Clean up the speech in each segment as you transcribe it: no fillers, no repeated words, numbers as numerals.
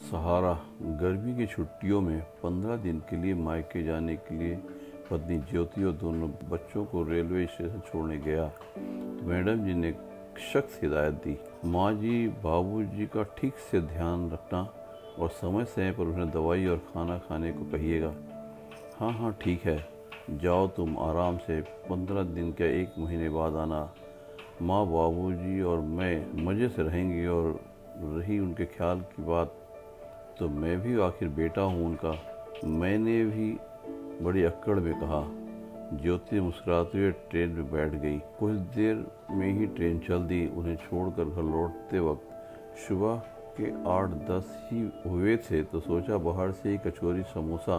सहारा। गर्मी की छुट्टियों में 15 दिन के लिए मायके जाने के लिए पत्नी ज्योति और दोनों बच्चों को रेलवे स्टेशन छोड़ने गया तो मैडम जी ने सख्त हिदायत दी, माँ जी बाबूजी का ठीक से ध्यान रखना और समय समय पर उन्हें दवाई और खाना खाने को कहिएगा। हाँ हाँ ठीक है, जाओ तुम आराम से, 15 दिन क्या 1 महीने बाद आना। माँ बाबूजी और मैं मज़े से रहेंगे। और रही उनके ख्याल की बात, तो मैं भी आखिर बेटा हूँ उनका, मैंने भी बड़ी अक्कड़ में कहा। ज्योति मुस्कुराते हुए ट्रेन में बैठ गई। कुछ देर में ही ट्रेन चल दी। उन्हें छोड़कर घर लौटते वक्त सुबह के 8-10 ही हुए थे तो सोचा बाहर से ही कचौरी समोसा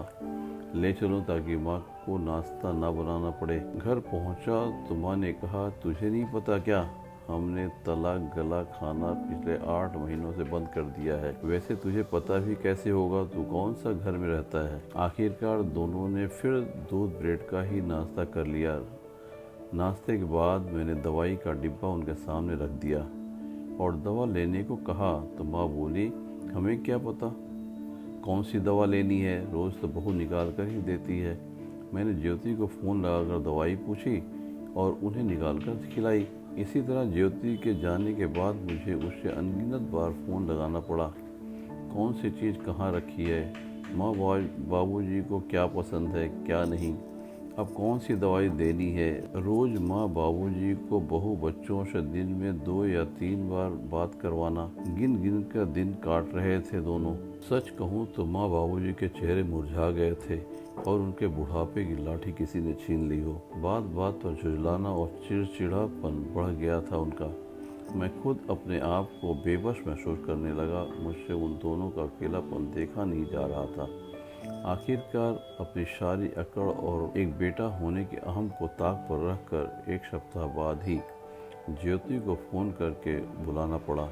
ले चलूं ताकि माँ को नाश्ता ना बनाना पड़े। घर पहुंचा तो माँ ने कहा, तुझे नहीं पता क्या, हमने तला गला खाना पिछले 8 महीनों से बंद कर दिया है। वैसे तुझे पता भी कैसे होगा, तू कौन सा घर में रहता है। आखिरकार दोनों ने फिर दूध ब्रेड का ही नाश्ता कर लिया। नाश्ते के बाद मैंने दवाई का डिब्बा उनके सामने रख दिया और दवा लेने को कहा तो माँ बोली, हमें क्या पता कौन सी दवा लेनी है, रोज़ तो बहू निकाल कर ही देती है। मैंने ज्योति को फ़ोन लगाकर दवाई पूछी और उन्हें निकाल कर खिलाई। इसी तरह ज्योति के जाने के बाद मुझे उसे अनगिनत बार फ़ोन लगाना पड़ा, कौन सी चीज़ कहाँ रखी है, माँ बाबूजी को क्या पसंद है क्या नहीं, अब कौन सी दवाई देनी है। रोज़ माँ बाबूजी को बहू बच्चों से दिन में 2 या 3 बार बात करवाना। गिन गिन कर दिन काट रहे थे दोनों। सच कहूँ तो माँ बाबूजी के चेहरे मुरझा गए थे और उनके बुढ़ापे की लाठी किसी ने छीन ली हो। बात बात पर झुंझलाना और चिड़चिड़ापन बढ़ गया था उनका। मैं खुद अपने आप को बेबस महसूस करने लगा। मुझसे उन दोनों का अकेलापन देखा नहीं जा रहा था। आखिरकार अपनी सारी अकड़ और एक बेटा होने के अहम को ताक पर रखकर 1 सप्ताह बाद ही ज्योति को फ़ोन करके बुलाना पड़ा।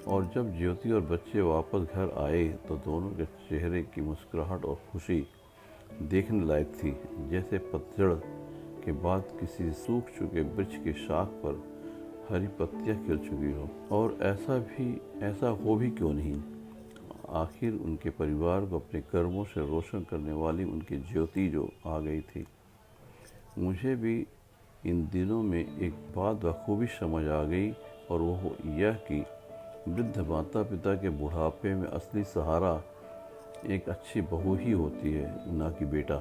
और जब ज्योति और बच्चे वापस घर आए तो दोनों के चेहरे की मुस्कुराहट और खुशी देखने लायक थी, जैसे पतझड़ के बाद किसी सूख चुके वृक्ष की शाख पर हरी पत्तियां खिल चुकी हो। और ऐसा हो भी क्यों नहीं, आखिर उनके परिवार को अपने कर्मों से रोशन करने वाली उनकी ज्योति जो आ गई थी। मुझे भी इन दिनों में एक बात बखूबी समझ आ गई, और वो यह कि वृद्ध माता पिता के बुढ़ापे में असली सहारा एक अच्छी बहू ही होती है, ना कि बेटा।